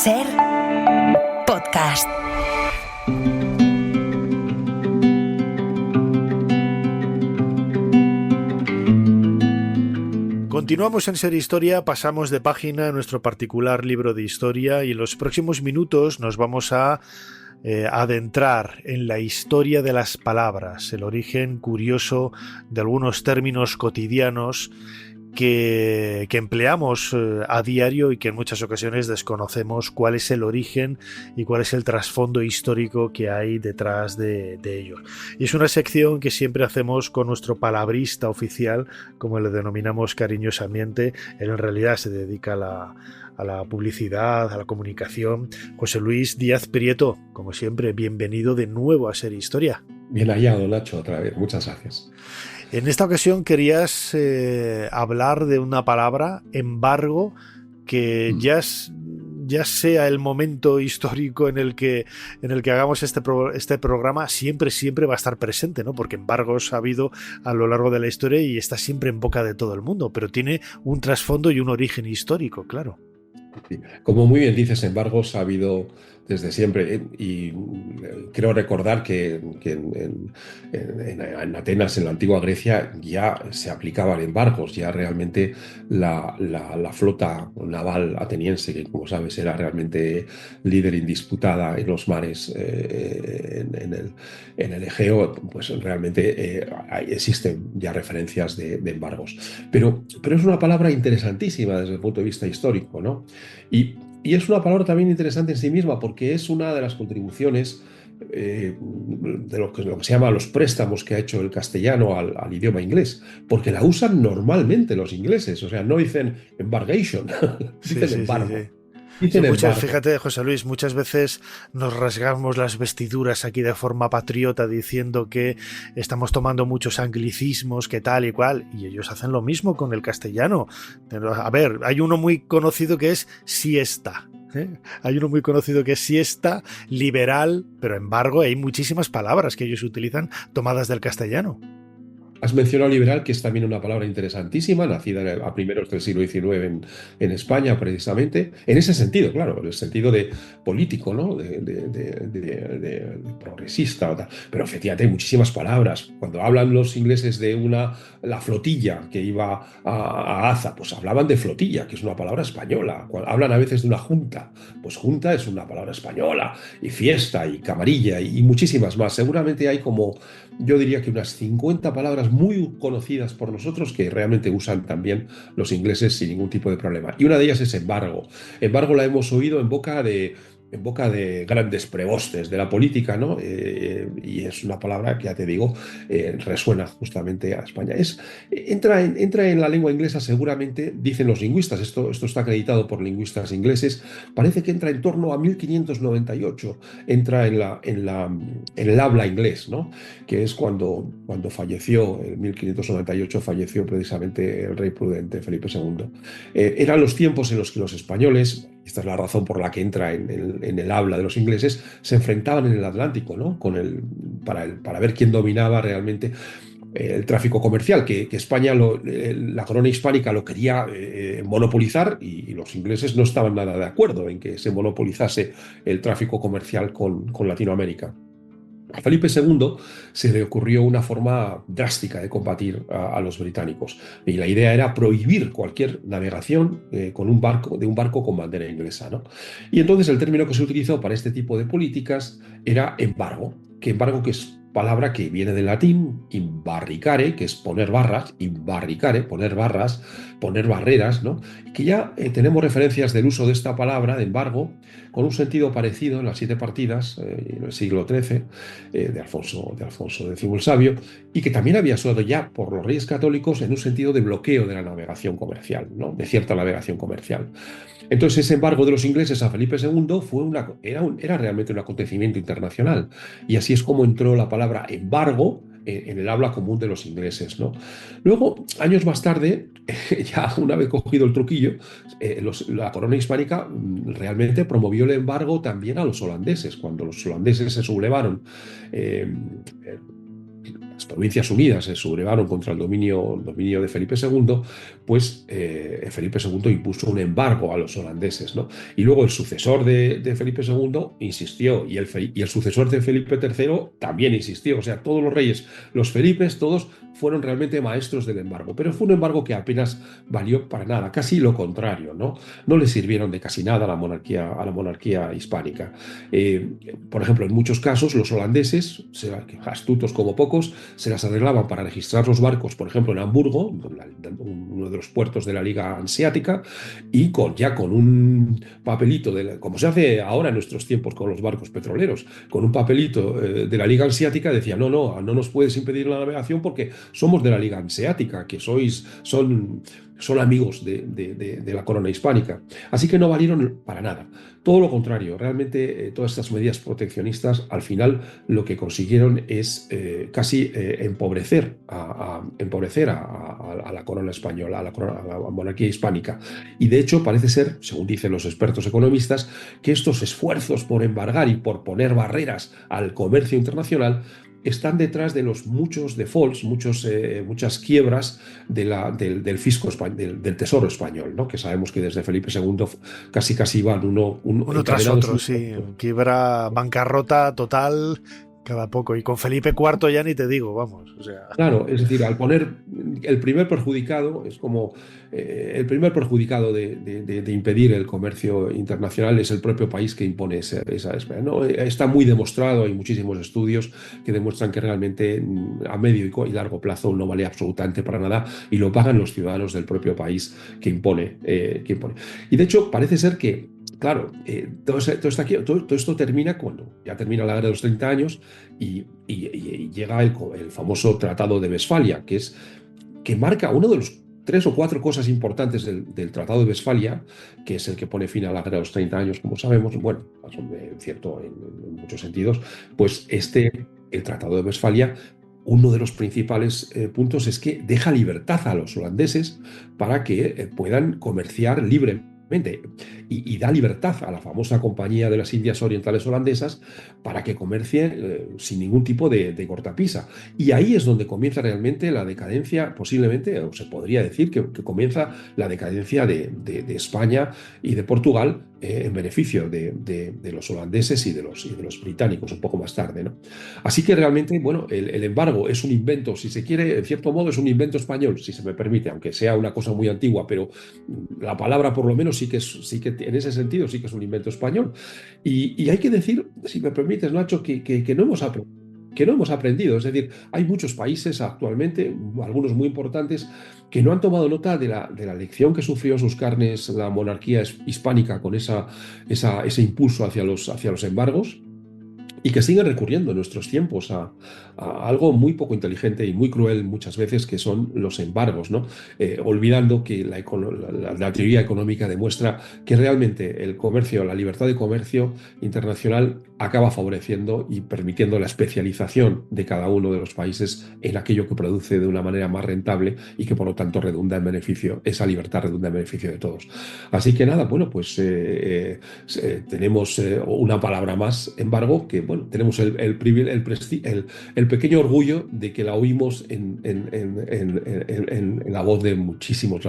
Ser podcast. Continuamos en Ser Historia, pasamos de página a nuestro particular libro de historia y en los próximos minutos nos vamos a adentrar en la historia de las palabras, el origen curioso de algunos términos cotidianos que empleamos a diario y que en muchas ocasiones desconocemos cuál es el origen y cuál es el trasfondo histórico que hay detrás de ellos. Y es una sección que siempre hacemos con nuestro palabrista oficial, como le denominamos cariñosamente. Él en realidad se dedica a la publicidad, a la comunicación. José Luis Díaz Prieto, como siempre, bienvenido de nuevo a Ser Historia. Bien hallado, Nacho, otra vez. Muchas gracias. En esta ocasión querías hablar de una palabra, embargo, que ya sea el momento histórico en el que hagamos este programa, siempre va a estar presente, ¿no? Porque embargos ha habido a lo largo de la historia y está siempre en boca de todo el mundo, pero tiene un trasfondo y un origen histórico, claro. Como muy bien dices, embargos ha habido desde siempre y creo recordar que en Atenas, en la antigua Grecia, ya se aplicaban embargos, ya realmente la flota naval ateniense, que como sabes era realmente líder indisputada en los mares en el Egeo, pues realmente existen ya referencias de embargos. Pero es una palabra interesantísima desde el punto de vista histórico, ¿no? Y es una palabra también interesante en sí misma porque es una de las contribuciones de lo que se llama los préstamos que ha hecho el castellano al idioma inglés, porque la usan normalmente los ingleses, o sea, no dicen embargation, dicen embargo. Fíjate, José Luis, muchas veces nos rasgamos las vestiduras aquí de forma patriota diciendo que estamos tomando muchos anglicismos, que tal y cual, y ellos hacen lo mismo con el castellano. A ver, hay uno muy conocido que es siesta. Hay uno muy conocido que es siesta, liberal, pero embargo hay muchísimas palabras que ellos utilizan tomadas del castellano. Has mencionado liberal, que es también una palabra interesantísima, nacida a primeros del siglo XIX en España, precisamente. En ese sentido, claro, en el sentido de político, ¿no? De progresista. O tal. Pero efectivamente hay muchísimas palabras. Cuando hablan los ingleses de la flotilla que iba a Gaza, pues hablaban de flotilla, que es una palabra española. Cuando hablan a veces de una junta, pues junta es una palabra española. Y fiesta, y camarilla, y muchísimas más. Seguramente hay yo diría que unas 50 palabras muy conocidas por nosotros que realmente usan también los ingleses sin ningún tipo de problema. Y una de ellas es embargo. Embargo la hemos oído en boca de grandes prebostes de la política, ¿no? Y es una palabra que, ya te digo, resuena justamente a España. Entra en la lengua inglesa, seguramente, dicen los lingüistas, esto está acreditado por lingüistas ingleses, parece que entra en torno a 1598, entra en el habla inglés, ¿no? Que es cuando falleció, en 1598 falleció precisamente el rey prudente, Felipe II. Eran los tiempos en los que los españoles, esta es la razón por la que entra en el habla de los ingleses, se enfrentaban en el Atlántico, ¿no? Para ver quién dominaba realmente el tráfico comercial, que España, la corona hispánica lo quería monopolizar y los ingleses no estaban nada de acuerdo en que se monopolizase el tráfico comercial con Latinoamérica. A Felipe II se le ocurrió una forma drástica de combatir a los británicos y la idea era prohibir cualquier navegación de un barco con bandera inglesa, ¿no? Y entonces el término que se utilizó para este tipo de políticas era embargo, que es palabra que viene del latín imbarricare, que es poner barras, imbarricare, poner barras, poner barreras, ¿no? Y que ya tenemos referencias del uso de esta palabra, de embargo, con un sentido parecido en las 7 partidas, en el siglo XIII, de Alfonso X el Sabio, y que también había usado ya por los reyes católicos en un sentido de bloqueo de la navegación comercial, ¿no? De cierta navegación comercial. Entonces, ese embargo de los ingleses a Felipe II era realmente un acontecimiento internacional. Y así es como entró la palabra embargo en el habla común de los ingleses, ¿no? Luego, años más tarde, ya una vez cogido el truquillo, la corona hispánica realmente promovió el embargo también a los holandeses. Cuando los holandeses se sublevaron las Provincias Unidas se sublevaron contra el dominio de Felipe II, pues Felipe II impuso un embargo a los holandeses, ¿no? Y luego el sucesor de Felipe II insistió, y el sucesor de Felipe III también insistió. O sea, todos los reyes, los Felipes, todos fueron realmente maestros del embargo, pero fue un embargo que apenas valió para nada, casi lo contrario, ¿no? No le sirvieron de casi nada a la monarquía hispánica. Por ejemplo, en muchos casos los holandeses, astutos como pocos, se las arreglaban para registrar los barcos, por ejemplo en Hamburgo, uno de los puertos de la Liga Hanseática, y con un papelito, como se hace ahora en nuestros tiempos con los barcos petroleros, con un papelito de la Liga Hanseática decía, no nos puedes impedir la navegación porque somos de la Liga Hanseática, que son amigos de la corona hispánica. Así que no valieron para nada. Todo lo contrario, realmente todas estas medidas proteccionistas al final lo que consiguieron es casi empobrecer a la corona española, a la monarquía hispánica. Y de hecho parece ser, según dicen los expertos economistas, que estos esfuerzos por embargar y por poner barreras al comercio internacional están detrás de los muchos defaults, muchas quiebras del fisco español, del tesoro español, ¿no? Que sabemos que desde Felipe II casi van uno tras otro, sí. Quiebra, bancarrota total cada poco. Y con Felipe IV ya ni te digo, vamos. O sea... Claro, es decir, al poner el primer perjudicado, es como el primer perjudicado de impedir el comercio internacional es el propio país que impone esa espera, ¿no? Está muy demostrado, hay muchísimos estudios que demuestran que realmente a medio y largo plazo no vale absolutamente para nada y lo pagan los ciudadanos del propio país que impone. Y de hecho parece ser que, claro, todo esto termina cuando ya termina la Guerra de los 30 años y llega el famoso Tratado de Westfalia, que marca uno de los 3 o 4 cosas importantes del Tratado de Westfalia, que es el que pone fin a la Guerra de los 30 años, como sabemos, bueno, cierto en muchos sentidos, pues el Tratado de Westfalia, uno de los principales puntos es que deja libertad a los holandeses para que puedan comerciar libremente. Y da libertad a la famosa Compañía de las Indias Orientales Holandesas para que comercie sin ningún tipo de cortapisa. Y ahí es donde comienza realmente la decadencia, posiblemente, o se podría decir que comienza la decadencia de España y de Portugal en beneficio de los holandeses y de los británicos un poco más tarde, ¿no? Así que realmente, bueno, el embargo es un invento, si se quiere, en cierto modo es un invento español, si se me permite, aunque sea una cosa muy antigua, pero la palabra por lo menos sí que en ese sentido sí que es un invento español. Y hay que decir, si me permites, Nacho, que no hemos aprendido. Es decir, hay muchos países actualmente, algunos muy importantes, que no han tomado nota de la lección que sufrió en sus carnes la monarquía hispánica con ese impulso hacia los embargos, y que siguen recurriendo en nuestros tiempos a algo muy poco inteligente y muy cruel muchas veces, que son los embargos, ¿no? Olvidando que la teoría económica demuestra que realmente el comercio, la libertad de comercio internacional acaba favoreciendo y permitiendo la especialización de cada uno de los países en aquello que produce de una manera más rentable y que por lo tanto redunda en beneficio, esa libertad redunda en beneficio de todos. Así que nada, bueno, pues tenemos una palabra más, embargo, que bueno, tenemos el pequeño orgullo de que la oímos en la voz de muchísimos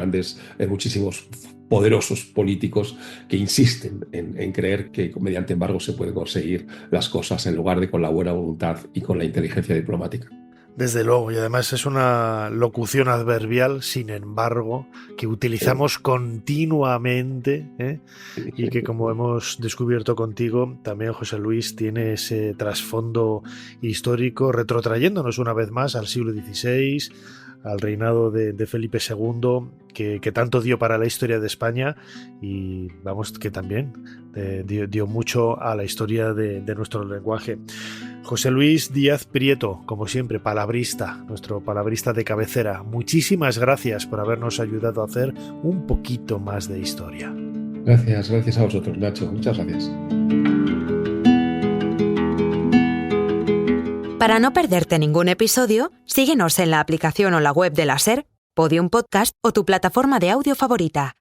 muchísimos poderosos políticos que insisten en creer que mediante embargo se pueden conseguir las cosas en lugar de con la buena voluntad y con la inteligencia diplomática. Desde luego, y además es una locución adverbial, sin embargo, que utilizamos continuamente, y que, como hemos descubierto contigo, también José Luis tiene ese trasfondo histórico, retrotrayéndonos una vez más al siglo XVI, al reinado de Felipe II, que tanto dio para la historia de España y vamos, que también dio mucho a la historia de nuestro lenguaje. José Luis Díaz Prieto, como siempre, palabrista, nuestro palabrista de cabecera. Muchísimas gracias por habernos ayudado a hacer un poquito más de historia. Gracias a vosotros, Nacho. Muchas gracias. Para no perderte ningún episodio, síguenos en la aplicación o la web de la SER, Podium Podcast o tu plataforma de audio favorita.